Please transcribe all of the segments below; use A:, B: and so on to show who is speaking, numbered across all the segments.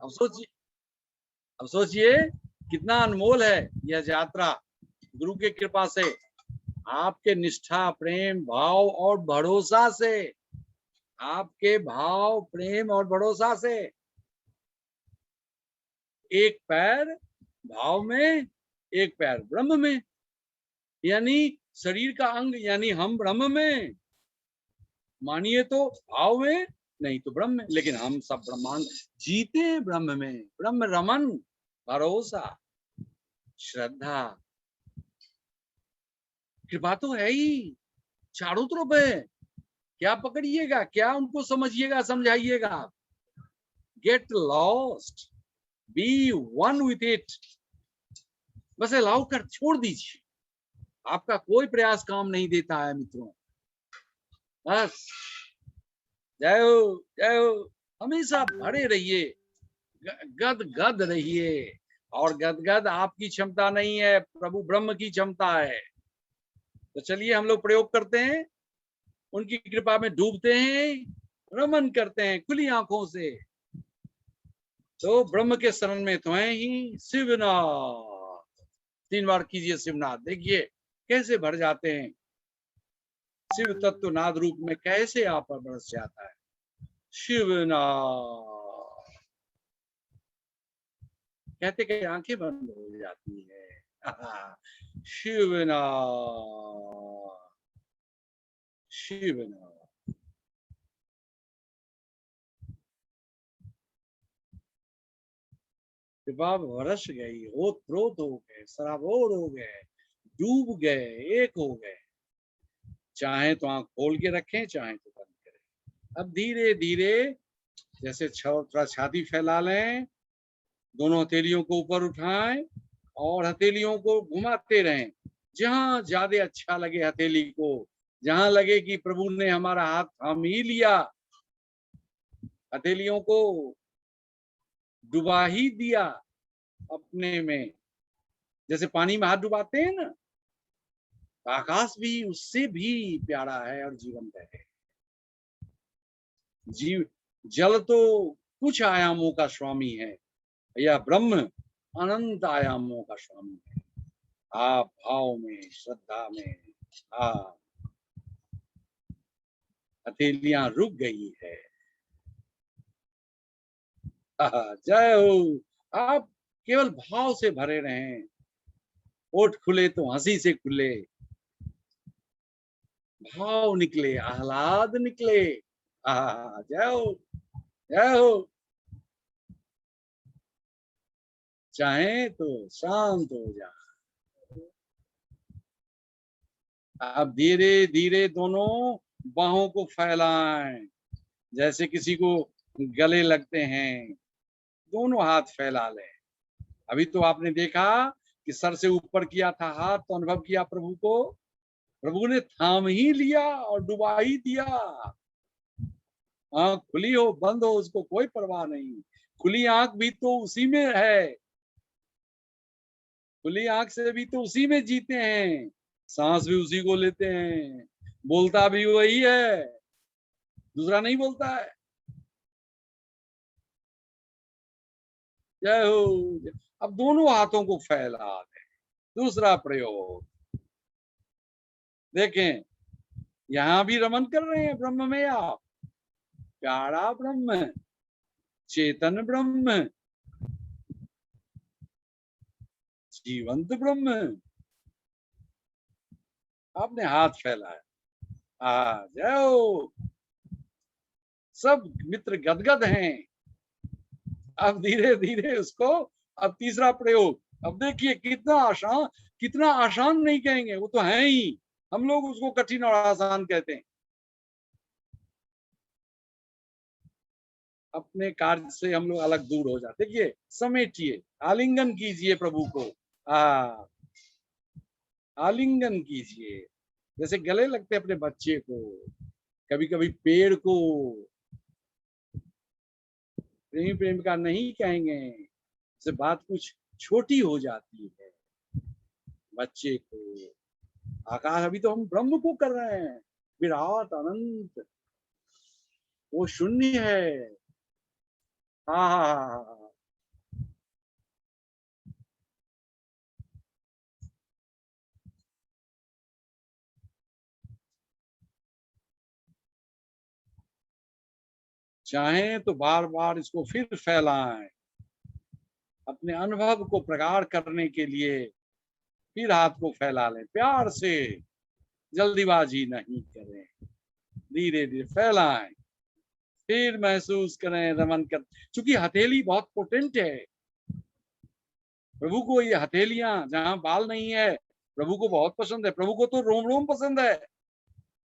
A: अब सोचिए, अब सोचिए कितना अनमोल है यह यात्रा गुरु के कृपा से, आपके निष्ठा, प्रेम, भाव और भरोसा से, आपके भाव, प्रेम और भरोसा से। एक पैर भाव में, एक पैर ब्रह्म में, यानी शरीर का अंग यानी हम ब्रह्म में, मानिए तो भाव में, नहीं तो ब्रह्म में, लेकिन हम सब ब्रह्मांड जीते हैं ब्रह्म में। ब्रह्म रमन, भरोसा, श्रद्धा, कृपा तो है ही, चारों तरफ है। क्या पकड़िएगा, क्या उनको समझिएगा, समझाइएगा। Get lost, be one with it, बस अलाउ कर छोड़ दीजिए। आपका कोई प्रयास काम नहीं देता है मित्रों। बस जय हो, जय हो। हमेशा भरे रहिए, गद गद रहिए। और गदगद आपकी क्षमता नहीं है, प्रभु ब्रह्म की क्षमता है। तो चलिए हम लोग प्रयोग करते हैं, उनकी कृपा में डूबते हैं, रमन करते हैं खुली आंखों से। तो ब्रह्म के शरण में तो है ही शिवनाथ। 3 बार कीजिए शिवनाथ, देखिए कैसे भर जाते हैं। शिव तत्व नाद रूप में कैसे आप पर बरस जाता है शिवनाथ। कहते कहते आंखें बंद हो जाती है। शिवनाथ, शिवनाथ। कृपा बरस गई, ओत प्रोत हो गए, सराबोर हो गए, डूब गए, एक हो गए। चाहे तो आंख खोल के रखें, चाहे तो बंद करें। अब धीरे धीरे जैसे थोड़ा छाती फैला लें, दोनों हथेलियों को ऊपर उठाएं और हथेलियों को घुमाते रहें। जहां ज्यादा अच्छा लगे हथेली को, जहां लगे कि प्रभु ने हमारा हाथ थाम ही लिया, हथेलियों को डुबा ही दिया अपने में। जैसे पानी में हाथ डुबाते हैं ना, आकाश भी उससे भी प्यारा है और जीवंत है। जीव जल तो कुछ आयामों का स्वामी है, यह ब्रह्म अनंत आयामों का स्वामी है। आप भाव में, श्रद्धा में, आप हथेलियां रुक गई है। जय हो। आप केवल भाव से भरे रहें। ओठ खुले तो हंसी से खुले, भाव निकले, आह्लाद निकले। जय हो, जय हो। चाहे तो शांत हो जा। अब धीरे धीरे दोनों बाहों को फैलाएं, जैसे किसी को गले लगते हैं। दोनों हाथ फैला लें। अभी तो आपने देखा कि सर से ऊपर किया था हाथ, तो अनुभव किया प्रभु को, प्रभु ने थाम ही लिया और डुबा ही दिया। आंख खुली हो बंद हो उसको कोई परवाह नहीं। खुली आंख भी तो उसी में है, खुली आंख से भी तो उसी में जीते हैं, सांस भी उसी को लेते हैं, बोलता भी वही है, दूसरा नहीं बोलता है। जय हो। अब दोनों हाथों को फैला दें। दूसरा प्रयोग देखें, यहां भी रमन कर रहे हैं ब्रह्म में आप। प्यारा ब्रह्म, चेतन ब्रह्म, जीवंत ब्रह्म। आपने हाथ फैलाया। जय हो। सब मित्र गदगद हैं। अब धीरे धीरे उसको, अब तीसरा प्रयोग। अब देखिए कितना आसान, कितना आसान नहीं कहेंगे, वो तो है ही, हम लोग उसको कठिन और आसान कहते हैं। अपने कार्य से हम लोग अलग दूर हो जाते। देखिए समेटिए, आलिंगन कीजिए प्रभु को। आलिंगन कीजिए, जैसे गले लगते अपने बच्चे को। कभी कभी पेड़ को प्रेमी प्रेमिका नहीं कहेंगे, से बात कुछ छोटी हो जाती है। बच्चे को आकाश, अभी तो हम ब्रह्म को कर रहे हैं, विराट अनंत, वो शून्य है। हाँ हाँ हाँ, चाहें तो बार बार इसको फिर फैलाएं, अपने अनुभव को प्रगाढ़ करने के लिए फिर हाथ को फैला लें, प्यार से, जल्दीबाजी नहीं करें, धीरे धीरे फैलाएं, फिर महसूस करें, रमन कर। क्योंकि हथेली बहुत पोटेंट है। प्रभु को ये हथेलियां जहां बाल नहीं है, प्रभु को बहुत पसंद है। प्रभु को तो रोम रोम पसंद है,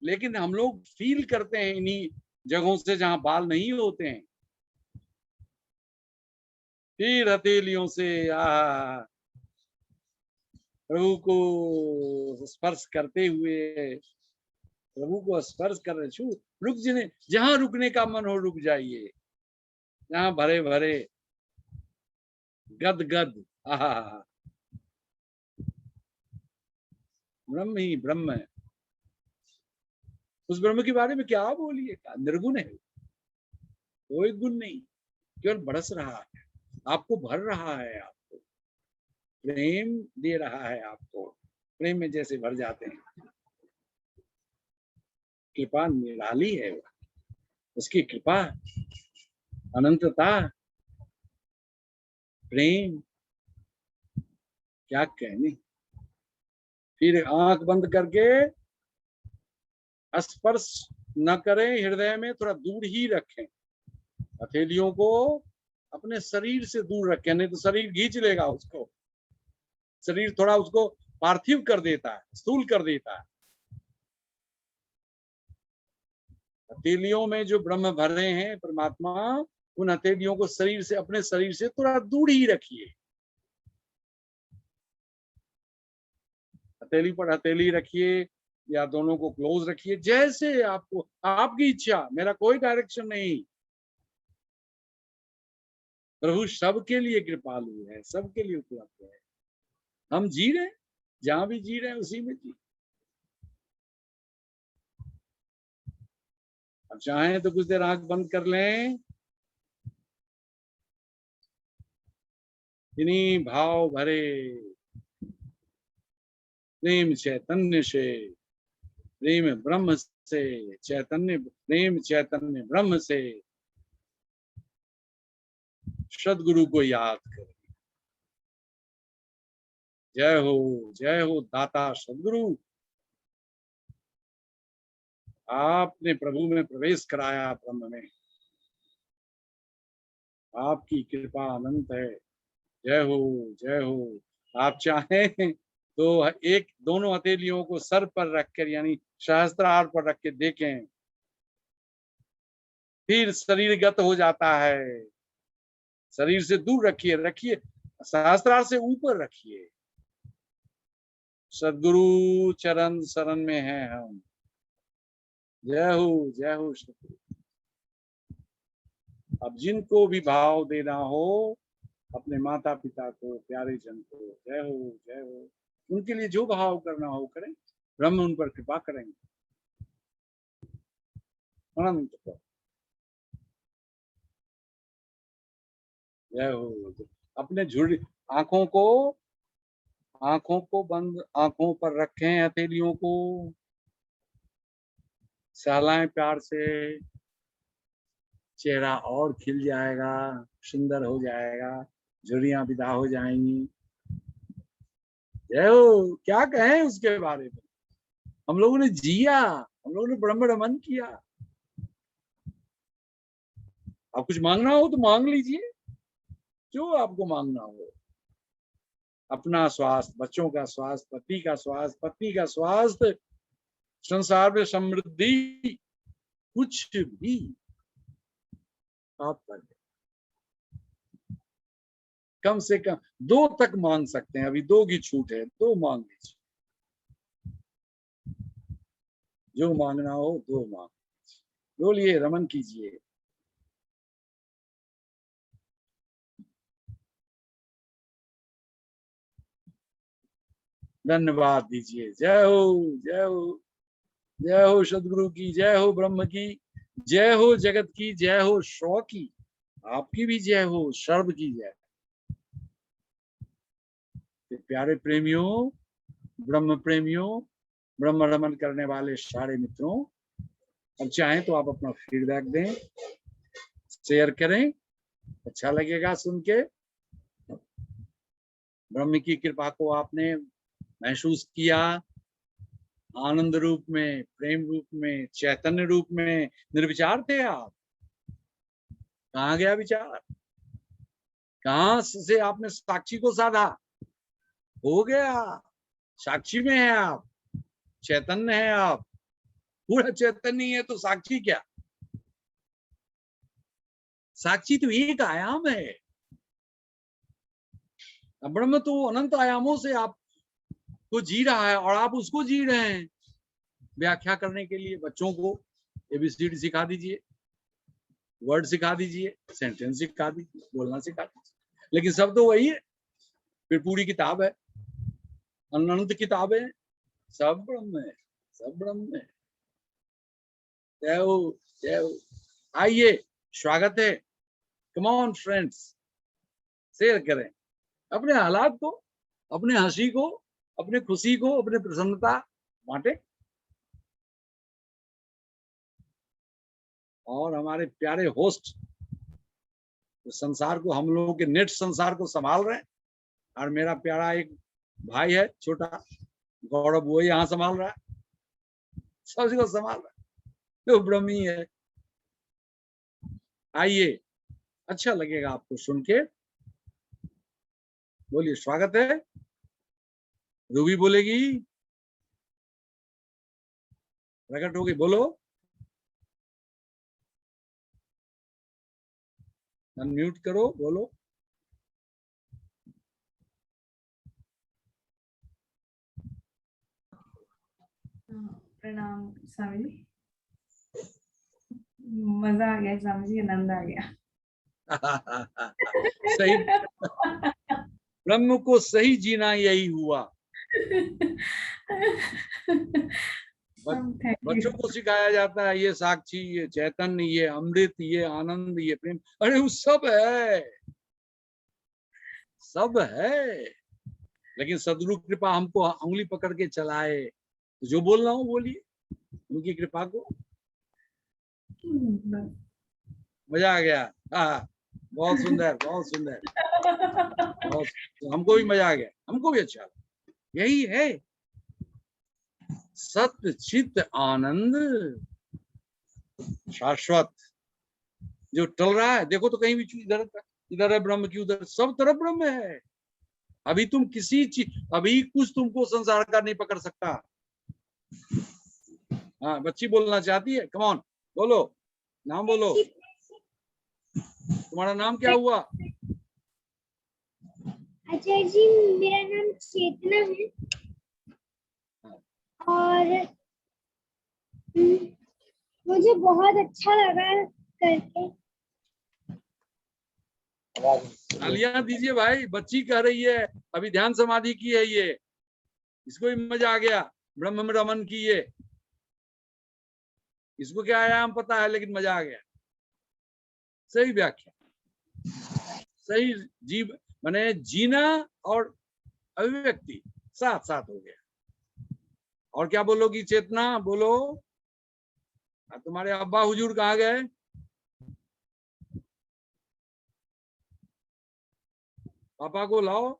A: लेकिन हम लोग फील करते हैं इन्हीं जगहों से जहां बाल नहीं होते हैं। फिर हथेलियों से प्रभु को स्पर्श करते हुए, प्रभु को स्पर्श कर रहे, छू, रुक जिन्हें जहां रुकने का मन हो रुक जाइए, जहां भरे भरे गद गद ब्रह्म ही ब्रह्म है। उस ब्रह्म के बारे में क्या बोलिए, निर्गुण है, कोई गुण नहीं, केवल बरस रहा है, आपको भर रहा है, आपको प्रेम दे रहा है, आपको प्रेम में जैसे भर जाते हैं। कृपा निराली है, उसकी कृपा, अनंतता, प्रेम, क्या कहने। फिर आंख बंद करके स्पर्श न करें, हृदय में थोड़ा दूर ही रखें, हथेलियों को अपने शरीर से दूर रखें, नहीं तो शरीर खींच लेगा उसको, शरीर थोड़ा उसको पार्थिव कर देता है, स्थूल कर देता है। हथेलियों में जो ब्रह्म भरे हैं परमात्मा, उन हथेलियों को शरीर से, अपने शरीर से थोड़ा दूर ही रखिए। हथेली पर हथेली रखिए या दोनों को क्लोज रखिए, जैसे आपको, आपकी इच्छा, मेरा कोई डायरेक्शन नहीं। प्रभु सबके लिए कृपालु है, सबके लिए उपलब्ध है। हम जी रहे हैं, जहां भी जी रहे हैं उसी में जी। अब चाहें तो कुछ देर आंख बंद कर लें, इन्हीं भाव भरे प्रेम चैतन्य से, प्रेम ब्रह्म से, चैतन्य प्रेम चैतन्य ब्रह्म से सदगुरु को याद करें। जय हो दाता सदगुरु, आपने प्रभु में प्रवेश कराया, ब्रह्म में, आपकी कृपा अनंत है। जय हो, जय हो। आप चाहें तो एक दोनों हथेलियों को सर पर रखकर, यानी सहस्त्रार पर रख के देखें, फिर शरीरगत हो जाता है। शरीर से दूर रखिए, रखिए, सहस्त्रार से ऊपर रखिए। सदगुरु चरण शरण में हैं हम। जय हो सदगुरु। अब जिनको भी भाव देना हो, अपने माता पिता को, प्यारे जन को, जय हो, उनके लिए जो भाव करना हो करें, ब्रह्म उन पर कृपा करेंगे। अनंत पर जय हो। अपने झुर्री आंखों को बंद, आंखों पर रखें, हथेलियों को सहलाएं प्यार से, चेहरा और खिल जाएगा, सुंदर हो जाएगा, झुर्रियां विदा हो जाएंगी। जय हो। क्या कहें उसके बारे में, हम लोगों ने जिया, हम लोगों ने ब्रह्म रमन किया। आप कुछ मांगना हो तो मांग लीजिए, जो आपको मांगना हो, अपना स्वास्थ्य, बच्चों का स्वास्थ्य, पति का स्वास्थ्य, पत्नी का स्वास्थ्य, संसार में समृद्धि, कुछ भी आप कर, कम से कम 2 तक मांग सकते हैं, अभी 2 की छूट है, 2 मांग लीजिए, जो मांगना हो 2 मांग, बोलिए, रमन कीजिए। धन्यवाद दीजिए। जय हो, जय हो, जय हो सदगुरु की, जय हो ब्रह्म की, जय हो जगत की, जय हो स्व की, आपकी भी जय हो, सर्व की जय। प्यारे प्रेमियों, ब्रह्म प्रेमियों, ब्रह्म रमन करने वाले सारे मित्रों, अब चाहें तो आप अपना फीडबैक दें, शेयर करें, अच्छा लगेगा सुन के। ब्रह्म की कृपा को आपने महसूस किया, आनंद रूप में, प्रेम रूप में, चैतन्य रूप में। निर्विचार थे आप, कहाँ गया विचार? कहां से आपने साक्षी को साधा? हो गया, साक्षी में है आप, चैतन्य है आप, पूरा चैतन्य है तो साक्षी क्या? साक्षी तो एक आयाम है, ब्रह्म तो अनंत आयामों से आप को जी रहा है और आप उसको जी रहे हैं। व्याख्या करने के लिए बच्चों को एबीसीडी सिखा दीजिए, वर्ड सिखा दीजिए, सेंटेंस सिखा दीजिए, बोलना सिखा दीजिए, लेकिन सब तो वही है। फिर पूरी किताब है, अनंत किताबें, सब ब्रह्म है, सब ब्रह्म है। जय हो, जय हो। आइए, स्वागत है। कम ऑन फ्रेंड्स, शेयर करें अपने हालात को, अपने हंसी को, अपने खुशी को, अपने प्रसन्नता बांटे। और हमारे प्यारे होस्ट संसार को, हम लोगों के नेट संसार को संभाल रहे हैं, और मेरा प्यारा एक भाई है छोटा गौरव, वो यहाँ संभाल रहा है, सबको संभाल रहा है, तो ब्रह्मी है। आइए, अच्छा लगेगा आपको सुन के। बोलिए, स्वागत है। रूबी बोलेगी, प्रकट होगी, बोलो, अनम्यूट करो, बोलो।
B: प्रणाम स्वामी जी, मजा आ गया स्वामी जी, आनंद आ गया।
A: सही, ब्रह्म को सही जीना यही हुआ। बच्चों को सिखाया जाता है ये साक्षी, ये चैतन्य, ये अमृत, ये आनंद, ये प्रेम, अरे वो सब है, सब है। लेकिन सदगुरु कृपा हमको उंगली पकड़ के चलाए, तो जो बोल रहा हूँ बोलिए, उनकी कृपा को। मजा आ गया। हाँ, बहुत सुंदर, बहुत सुंदर, बहुत, हमको भी मजा आ गया, हमको भी अच्छा लगा। यही है सत्य चित्त आनंद शाश्वत, जो टल रहा है। देखो तो कहीं भी इधर इधर है ब्रह्म की, उधर सब तरफ ब्रह्म है। अभी तुम किसी चीज, अभी कुछ तुमको संसार का नहीं पकड़ सकता। हाँ, बच्ची बोलना चाहती है, कम ऑन, बोलो, नाम बोलो, तुम्हारा नाम क्या हुआ?
C: आचार्य जी, मेरा नाम चेतना है और मुझे बहुत अच्छा लगा करके।
A: तालियां दीजिए भाई, बच्ची कह रही है अभी ध्यान समाधि की है ये, इसको भी मजा आ गया, ब्रह्म में रमन की ये, इसको क्या आयाम पता है, लेकिन मजा आ गया। सही व्याख्या, सही जीव माने जीना और अभिव्यक्ति साथ साथ हो गया। और क्या बोलोगी चेतना, बोलो। तुम्हारे अब्बा हुजूर कहाँ गए? पापा को लाओ।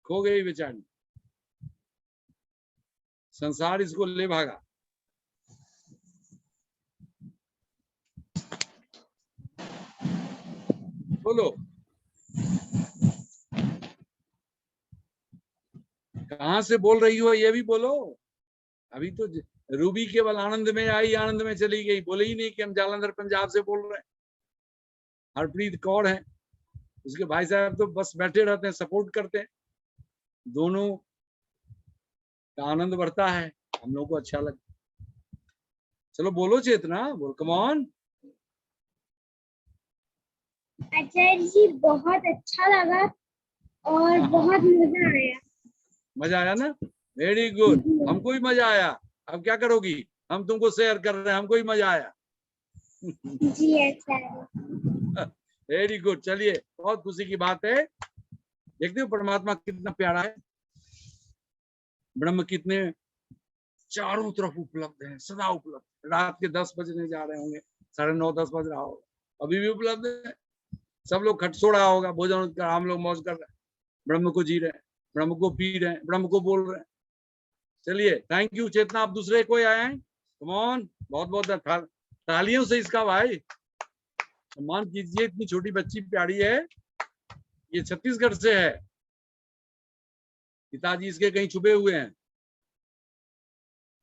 A: खो गई बेचारी, संसार इसको ले भागा। बोलो, कहां से बोल रही हो ये भी बोलो। अभी तो रूबी केवल आनंद में आई, आनंद में चली गई, बोले ही नहीं कि हम जालंधर पंजाब से बोल रहे हैं। हरप्रीत कौर है, उसके भाई साहब तो बस बैठे रहते हैं, सपोर्ट करते हैं, दोनों का आनंद बढ़ता है, हम लोग को अच्छा लगता। चलो बोलो चेतना, बोल, कम ऑन।
C: आचार्य जी, बहुत अच्छा लगा और बहुत मजा आया।
A: मजा आया ना? वेरी गुड, हमको भी मजा आया। अब क्या करोगी? हम तुमको शेयर कर रहे हैं, हमको भी मजा आया।
C: जी आचार्य।
A: वेरी गुड, चलिए, बहुत खुशी की बात है। देखते हो परमात्मा कितना प्यारा है, ब्रह्म कितने चारों तरफ उपलब्ध है, सदा उपलब्ध। रात के 10 बजने जा रहे होंगे, 9:30 10 बज रहा होगा, अभी भी उपलब्ध है। सब लोग खट सो रहा होगा, भोजन कर, हम लोग मौज कर रहे हैं, ब्रह्म को जी रहे हैं, ब्रह्म को पी रहे हैं, ब्रह्म को बोल रहे हैं। चलिए, थैंक यू चेतना। आप दूसरे कोई आए हैं? कम ऑन, बहुत बहुत तालियों से इसका भाई सम्मान कीजिए। इतनी छोटी बच्ची प्यारी है, ये छत्तीसगढ़ से है, पिताजी इसके कहीं छुपे हुए हैं।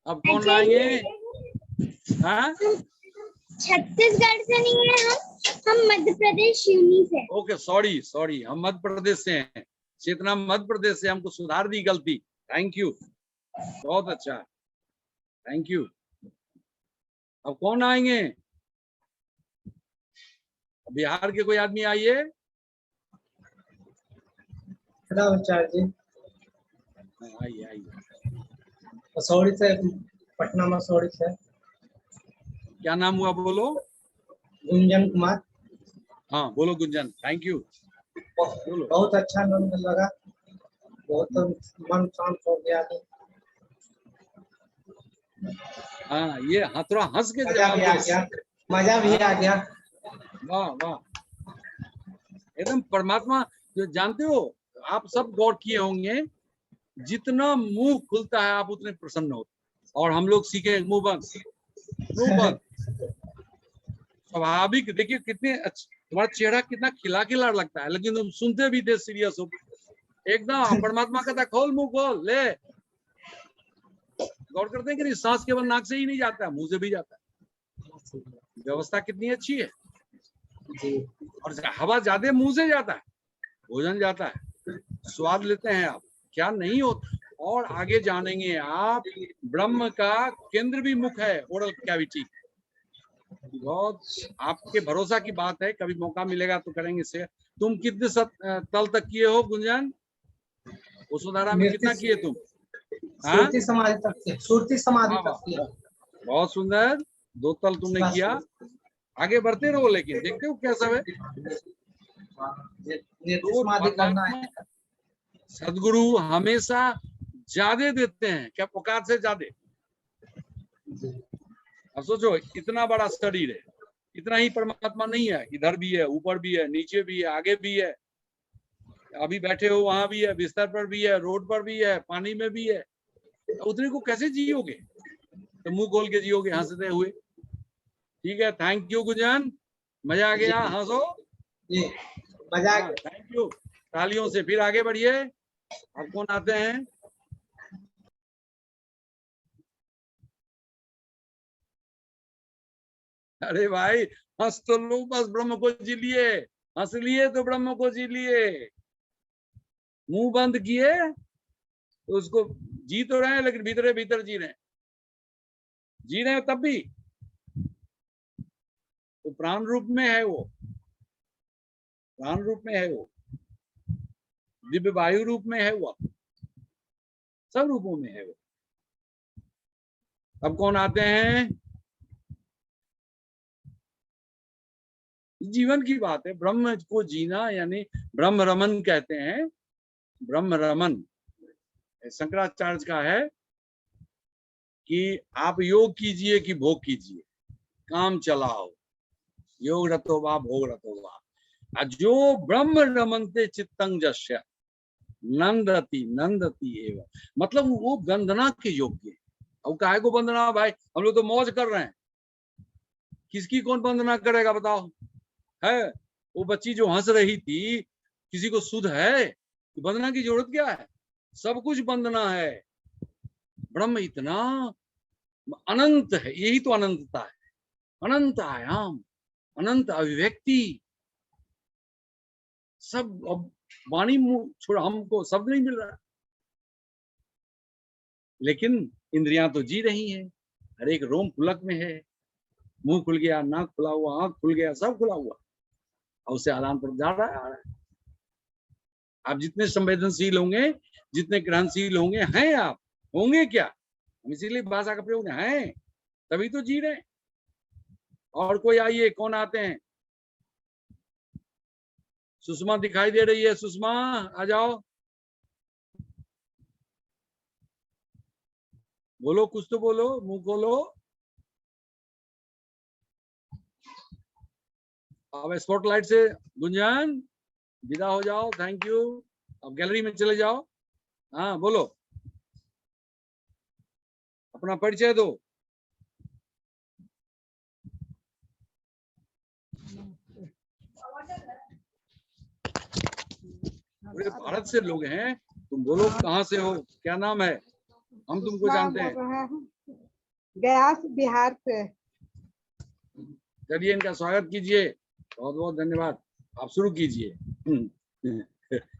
A: अब कौन लाएंगे? हाँ,
C: छत्तीसगढ़ से नहीं है, हम मध्य प्रदेश यूनी से।
A: ओके, सॉरी, हम मध्य प्रदेश से हैं। चेतना मध्य प्रदेश से, हमको सुधार दी गलती। थैंक यू, बहुत अच्छा, थैंक यू। अब कौन आएंगे? बिहार के कोई आदमी आइए।
D: आचार्य जी,
A: आइए।
D: मसौड़ी से, पटना मसौड़ी से।
A: क्या नाम हुआ? बोलो।
D: गुंजन कुमार।
A: हाँ, बोलो गुंजन। Thank you. बोलो।
D: बहुत अच्छा आनंद लगा, बहुत मन शांत हो गया।
A: हाँ, ये थोड़ा हंस के
D: मजा भी आ गया, मजा भी आ गया।
A: वाह वाह, एकदम परमात्मा। जो जानते हो, आप सब गौर किए होंगे, जितना मुंह खुलता है आप उतने प्रसन्न होते। और हम लोग सीखे मुंह बंद, मुंह बंद। स्वाभाविक। देखिए कितने तुम्हारा चेहरा कितना खिला खिला लगता है, लेकिन तुम सुनते भी थे सीरियस हो एकदम। परमात्मा कहता खोल, मुंह खोल ले। गौर करते हैं कि नहीं, सांस केवल नाक से ही नहीं जाता है, मुंह से भी जाता है। व्यवस्था कितनी अच्छी है। और हवा ज्यादा मुंह से जाता है, भोजन जाता है, स्वाद लेते हैं आप, क्या नहीं होता। और आगे जानेंगे आप, ब्रह्म का केंद्र भी मुख है, ओरल कैविटी। बहुत आपके भरोसा की बात है, कभी मौका मिलेगा तो करेंगे से। तुम कितने तल तक किए हो गुंजन? वसुधारा में कितना किए तुम?
D: सुरती समाधि तक से, सुरती समाधि तक किया।
A: बहुत सुंदर, 2 तल तुमने किया। आगे बढ़ते रहो, लेकिन देखते हो क्या सब है। सदगुरु हमेशा ज्यादा देते हैं, क्या पुकार से ज्यादा। अब सोचो, इतना बड़ा शरीर है, इतना ही परमात्मा नहीं है? इधर भी है, ऊपर भी है, नीचे भी है, आगे भी है। अभी बैठे हो वहां भी है, बिस्तर पर भी है, रोड पर भी है, पानी में भी है। उतने को कैसे जियोगे? तो मुंह खोल के जियोगे, हंसते हुए। ठीक है, थैंक यू गुंजन, मजा आ गया, हंसो।
D: मजा आ गया।
A: थैंक यू, तालियों से। फिर आगे बढ़िए। अब कौन आते हैं? अरे भाई, हंस तो लो, बस ब्रह्म को जी लिए। हंस लिए तो ब्रह्म को जी लिए। मुंह बंद किए तो उसको जी तो रहे हैं, लेकिन भीतर भीतर जी रहे हैं तब भी तो प्राण रूप में है वो, प्राण रूप में है वो, दिव्य वायु रूप में है वो, सब रूपों में है वो। अब कौन आते हैं? जीवन की बात है, ब्रह्म को जीना, यानी ब्रह्म रमन कहते हैं। ब्रह्म रमन शंकराचार्य का है कि आप योग कीजिए कि भोग कीजिए, काम चलाओ, योग रतो वा भोग रतो वा। जो ब्रह्म रमनते चित्तंग जस्य नंदती नंदती एवं, मतलब वो वंदना के योग्य। अब काहे को वंदना भाई, हम लोग तो मौज कर रहे हैं। किसकी कौन वंदना करेगा बताओ? है वो बच्ची जो हंस रही थी, किसी को सुध है? वंदना की जरूरत क्या है? सब कुछ वंदना है। ब्रह्म इतना अनंत है, यही तो अनंतता है। अनंत आयाम, अनंत अभिव्यक्ति, सब। अब वाणी छोड़, हमको शब्द नहीं मिल रहा, लेकिन इंद्रियां तो जी रही हैं। हर एक रोम पुलक में है, मुंह खुल गया, नाक खुला हुआ, आंख खुल गया, सब खुला हुआ, और उससे आदान प्रदान जा रहा है, आ रहा है। आप जितने संवेदनशील होंगे, जितने ग्रहणशील होंगे, हैं आप, होंगे क्या, हम इसीलिए भाषा का प्रयोग है, तभी तो जी रहे हैं। और कोई आइए, कौन आते हैं? सुषमा दिखाई दे रही है, सुषमा आ जाओ। बोलो, कुछ तो बोलो, मुंह खोलो। अब स्पॉटलाइट से गुंजन विदा हो जाओ, थैंक यू। अब गैलरी में चले जाओ। हाँ बोलो, अपना परिचय दो। पूरे भारत से लोग हैं, तुम बोलो कहाँ से हो, क्या नाम है, हम तुमको जानते हैं।
E: गया से, बिहार से।
A: चलिए इनका स्वागत कीजिए, बहुत बहुत धन्यवाद। आप शुरू कीजिए।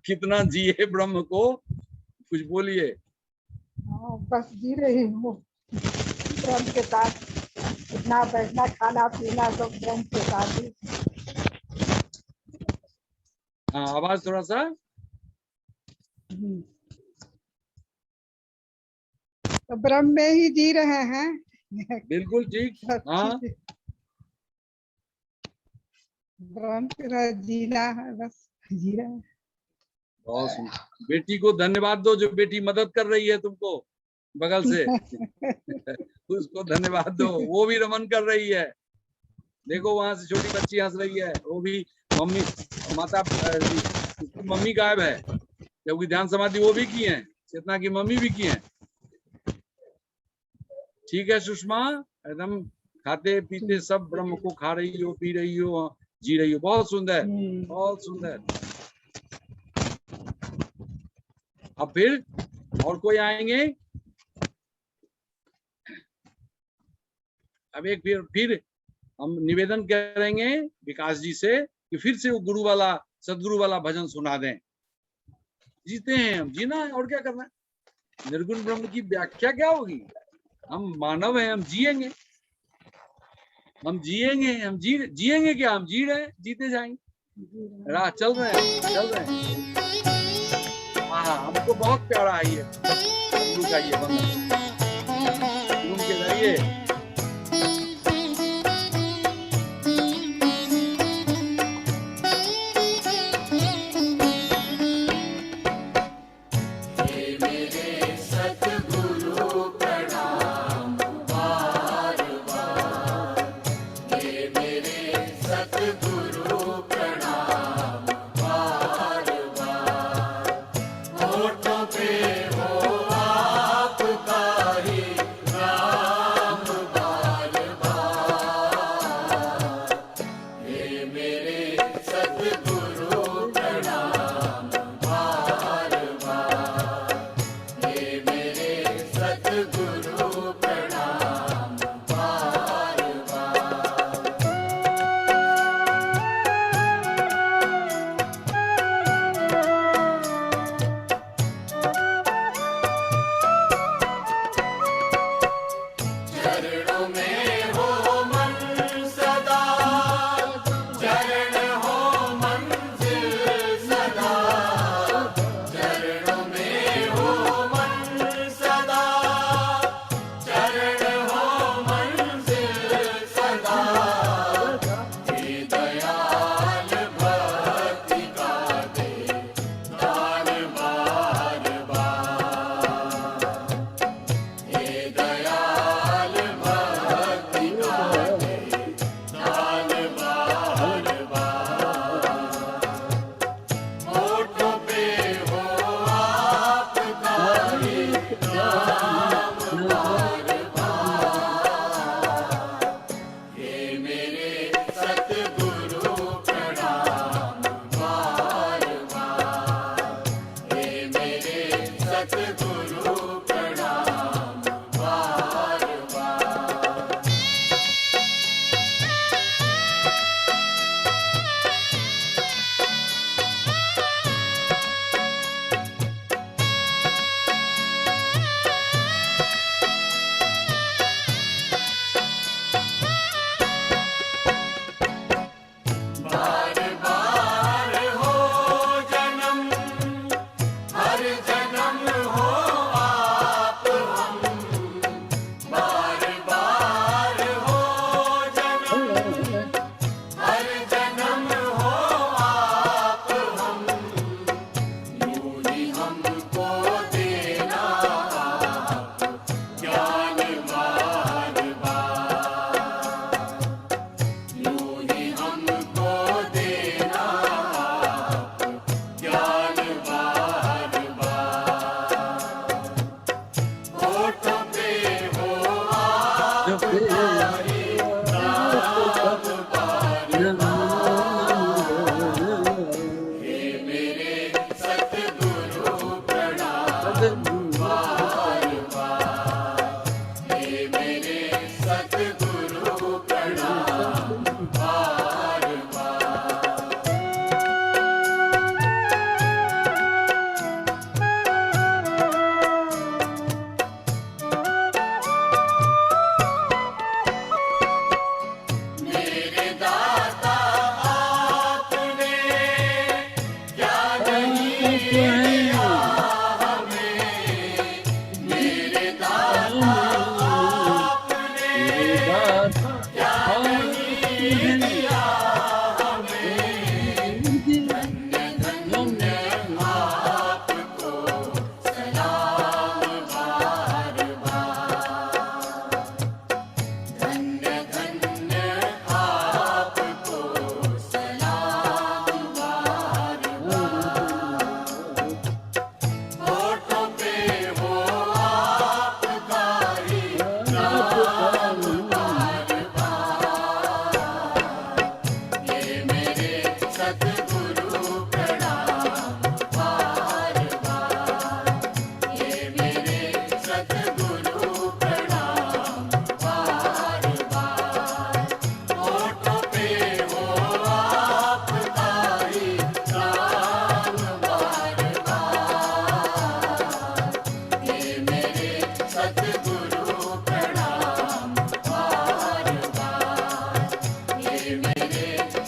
A: कितना जिए ब्रह्म को, कुछ बोलिए।
E: बस जी रही हूँ ब्रह्म के साथ, उठना बैठना खाना पीना सब ब्रह्म के साथ ही।
A: हाँ आवाज थोड़ा सा।
E: तो ब्रह्म में ही जी रहे हैं।
A: बिल्कुल ठीक। हाँ
E: ब्रह्म के साथ जीना है, बस जी रहे हैं।
A: बहुत सुंदर। बेटी को धन्यवाद दो, जो बेटी मदद कर रही है तुमको बगल से। उसको धन्यवाद दो, वो भी रमन कर रही है। देखो वहां से छोटी बच्ची हंस रही है, वो भी मम्मी माता उसकी मम्मी गायब है, जबकि ध्यान समाधि वो भी की है, चेतना की मम्मी भी की है। ठीक है सुषमा, एकदम खाते पीते सब ब्रह्म को खा रही हो, पी रही हो, जी रही हो, बहुत सुंदर, बहुत सुंदर। अब फिर और कोई आएंगे? अब एक फिर हम निवेदन करेंगे विकास जी से कि फिर से वो गुरु वाला, सदगुरु वाला भजन सुना दें। जीते हैं हम, जीना है और क्या करना है। निर्गुण ब्रह्म की व्याख्या क्या होगी? हम मानव हैं, हम जिएंगे, हम जिएंगे, हम जिएंगे क्या, हम जी रहे हैं, जीते जाएंगे, राह चल रहे हैं, चल रहे हैं। हाँ हमको बहुत प्यारा है ये गुरु का ये बंधन, गुरु के जरिए।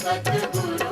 F: सतगुरु